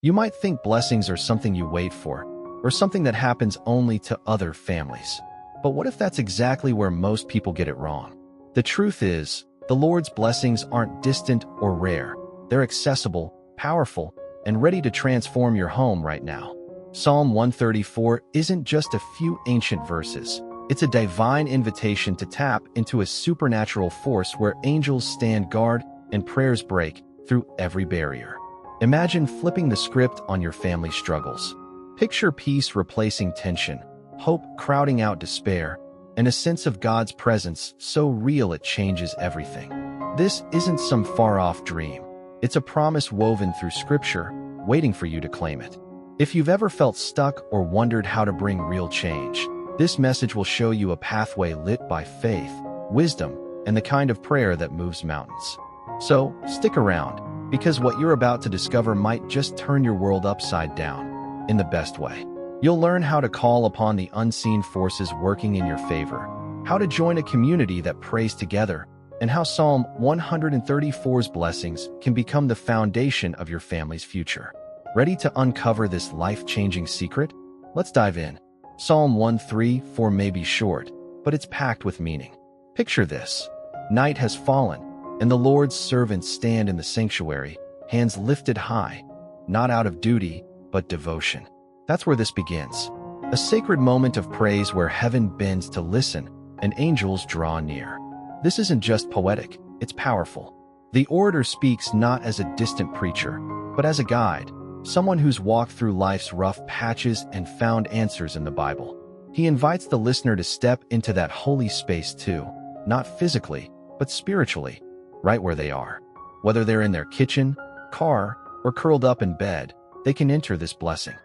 You might think blessings are something you wait for, or something that happens only to other families. But what if that's exactly where most people get it wrong? The truth is, the Lord's blessings aren't distant or rare. They're accessible, powerful, and ready to transform your home right now. Psalm 134 isn't just a few ancient verses. It's a divine invitation to tap into a supernatural force where angels stand guard and prayers break through every barrier. Imagine flipping the script on your family struggles. Picture peace replacing tension, hope crowding out despair, and a sense of God's presence so real it changes everything. This isn't some far-off dream. It's a promise woven through Scripture, waiting for you to claim it. If you've ever felt stuck or wondered how to bring real change, this message will show you a pathway lit by faith, wisdom, and the kind of prayer that moves mountains. So, stick around, because what you're about to discover might just turn your world upside down, in the best way. You'll learn how to call upon the unseen forces working in your favor, how to join a community that prays together, and how Psalm 134's blessings can become the foundation of your family's future. Ready to uncover this life-changing secret? Let's dive in. Psalm 134 may be short, but it's packed with meaning. Picture this. Night has fallen, and the Lord's servants stand in the sanctuary, hands lifted high, not out of duty, but devotion. That's where this begins. A sacred moment of praise where heaven bends to listen and angels draw near. This isn't just poetic, it's powerful. The orator speaks not as a distant preacher, but as a guide, someone who's walked through life's rough patches and found answers in the Bible. He invites the listener to step into that holy space too, not physically, but spiritually, right where they are. Whether they're in their kitchen, car, or curled up in bed, they can enter this blessing.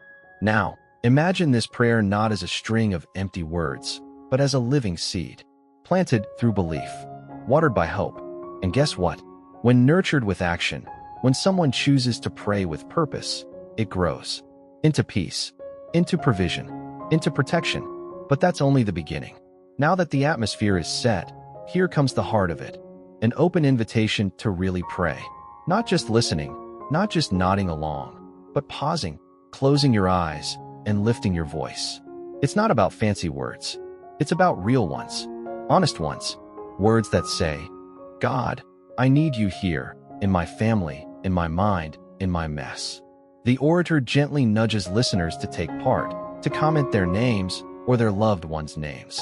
Now, imagine this prayer not as a string of empty words, but as a living seed, planted through belief, watered by hope. And guess what? When nurtured with action, when someone chooses to pray with purpose, it grows into peace, into provision, into protection. But that's only the beginning. Now that the atmosphere is set, here comes the heart of it, an open invitation to really pray. Not just listening, not just nodding along, but pausing, closing your eyes, and lifting your voice. It's not about fancy words. It's about real ones, honest ones, words that say, God, I need you here, in my family, in my mind, in my mess. The orator gently nudges listeners to take part, to comment their names or their loved ones' names.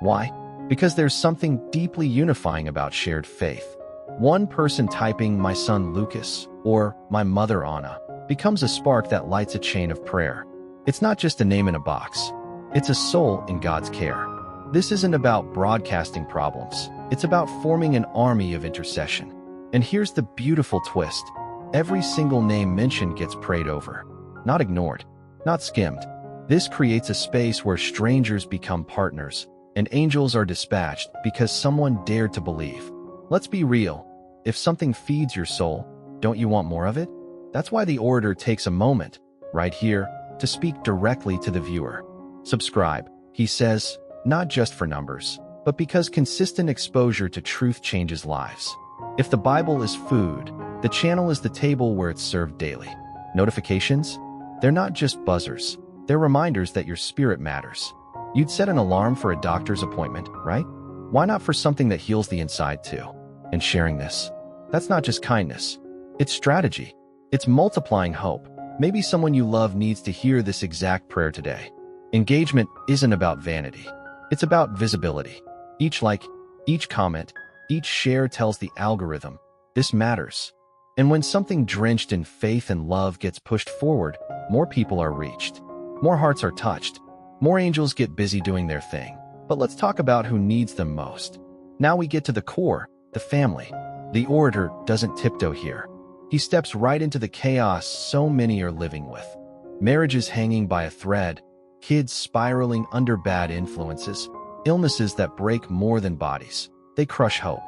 Why? Because there's something deeply unifying about shared faith. One person typing "my son Lucas" or "my mother Anna" becomes a spark that lights a chain of prayer. It's not just a name in a box. It's a soul in God's care. This isn't about broadcasting problems. It's about forming an army of intercession. And here's the beautiful twist. Every single name mentioned gets prayed over, not ignored, not skimmed. This creates a space where strangers become partners, and angels are dispatched because someone dared to believe. Let's be real. If something feeds your soul, don't you want more of it? That's why the orator takes a moment, right here, to speak directly to the viewer. Subscribe, he says, not just for numbers, but because consistent exposure to truth changes lives. If the Bible is food, the channel is the table where it's served daily. Notifications? They're not just buzzers. They're reminders that your spirit matters. You'd set an alarm for a doctor's appointment, right? Why not for something that heals the inside too? And sharing this, that's not just kindness. It's strategy. It's multiplying hope. Maybe someone you love needs to hear this exact prayer today. Engagement isn't about vanity. It's about visibility. Each like, each comment, each share tells the algorithm, this matters. And when something drenched in faith and love gets pushed forward, more people are reached. More hearts are touched. More angels get busy doing their thing. But let's talk about who needs them most. Now we get to the core, the family. The orator doesn't tiptoe here. He steps right into the chaos so many are living with. Marriages hanging by a thread, kids spiraling under bad influences, illnesses that break more than bodies. They crush hope.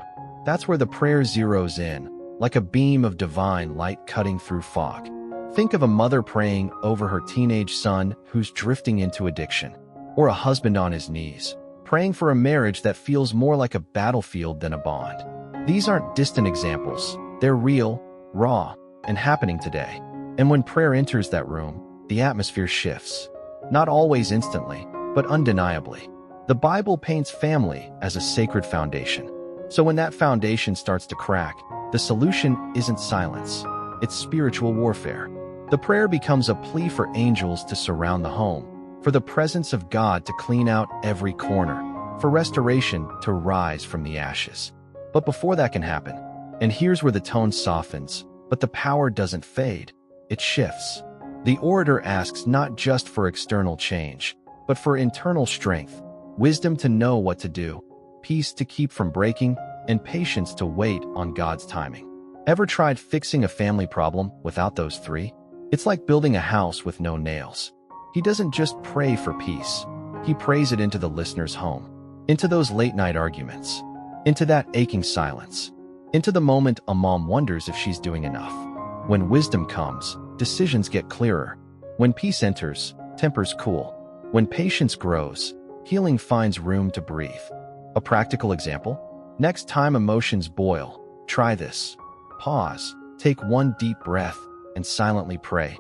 That's where the prayer zeroes in, like a beam of divine light cutting through fog. Think of a mother praying over her teenage son who's drifting into addiction, or a husband on his knees, praying for a marriage that feels more like a battlefield than a bond. These aren't distant examples. They're real, raw, and happening today. And when prayer enters that room, the atmosphere shifts. Not always instantly, but undeniably. The Bible paints family as a sacred foundation. So when that foundation starts to crack, the solution isn't silence. It's spiritual warfare. The prayer becomes a plea for angels to surround the home, for the presence of God to clean out every corner, for restoration to rise from the ashes. But before that can happen, and here's where the tone softens, but the power doesn't fade, it shifts. The orator asks not just for external change, but for internal strength, wisdom to know what to do, peace to keep from breaking, and patience to wait on God's timing. Ever tried fixing a family problem without those three? It's like building a house with no nails. He doesn't just pray for peace. He prays it into the listener's home, into those late-night arguments, into that aching silence, into the moment a mom wonders if she's doing enough. When wisdom comes, decisions get clearer. When peace enters, tempers cool. When patience grows, healing finds room to breathe. A practical example? Next time emotions boil, try this. Pause, take one deep breath, and silently pray,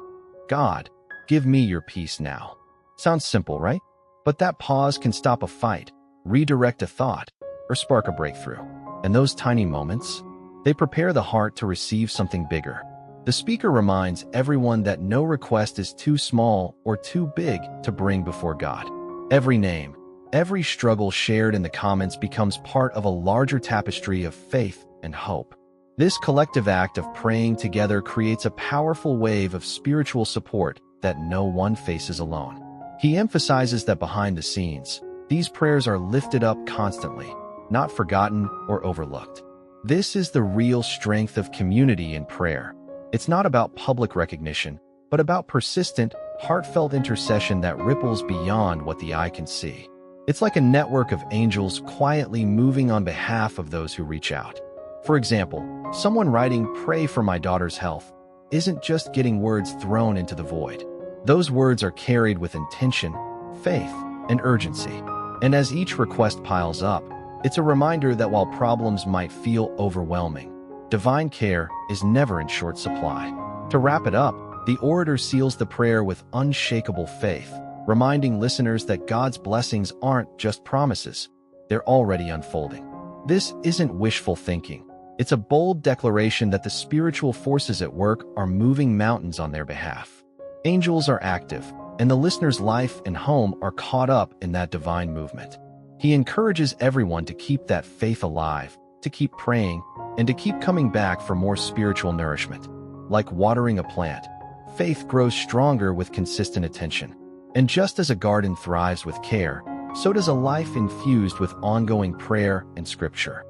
God, give me your peace now. Sounds simple, right? But that pause can stop a fight, redirect a thought, or spark a breakthrough. And those tiny moments, they prepare the heart to receive something bigger. The speaker reminds everyone that no request is too small or too big to bring before God. Every name, every struggle shared in the comments becomes part of a larger tapestry of faith and hope. This collective act of praying together creates a powerful wave of spiritual support that no one faces alone. He emphasizes that behind the scenes, these prayers are lifted up constantly, not forgotten or overlooked. This is the real strength of community in prayer. It's not about public recognition, but about persistent, heartfelt intercession that ripples beyond what the eye can see. It's like a network of angels quietly moving on behalf of those who reach out. For example, someone writing, "Pray for my daughter's health," isn't just getting words thrown into the void. Those words are carried with intention, faith, and urgency. And as each request piles up, it's a reminder that while problems might feel overwhelming, divine care is never in short supply. To wrap it up, the orator seals the prayer with unshakable faith, reminding listeners that God's blessings aren't just promises, they're already unfolding. This isn't wishful thinking. It's a bold declaration that the spiritual forces at work are moving mountains on their behalf. Angels are active, and the listener's life and home are caught up in that divine movement. He encourages everyone to keep that faith alive, to keep praying, and to keep coming back for more spiritual nourishment. Like watering a plant, faith grows stronger with consistent attention. And just as a garden thrives with care, so does a life infused with ongoing prayer and scripture.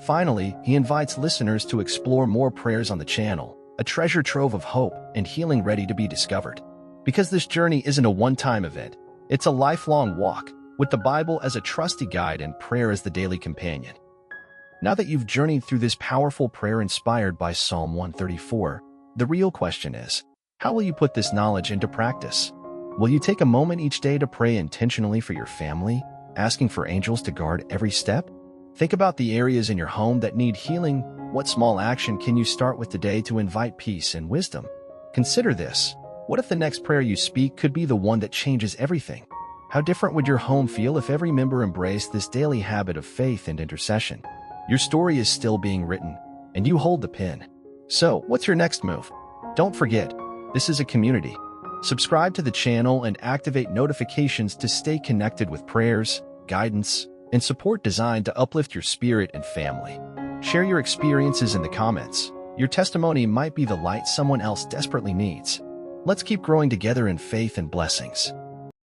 Finally, he invites listeners to explore more prayers on the channel, a treasure trove of hope and healing ready to be discovered. Because this journey isn't a one-time event, it's a lifelong walk, with the Bible as a trusty guide and prayer as the daily companion. Now that you've journeyed through this powerful prayer inspired by Psalm 134, the real question is, how will you put this knowledge into practice? Will you take a moment each day to pray intentionally for your family, asking for angels to guard every step? Think about the areas in your home that need healing. What small action can you start with today to invite peace and wisdom? Consider this. What if the next prayer you speak could be the one that changes everything? How different would your home feel if every member embraced this daily habit of faith and intercession? Your story is still being written, and you hold the pen. So, what's your next move? Don't forget, this is a community. Subscribe to the channel and activate notifications to stay connected with prayers, guidance, and support designed to uplift your spirit and family. Share your experiences in the comments. Your testimony might be the light someone else desperately needs. Let's keep growing together in faith and blessings.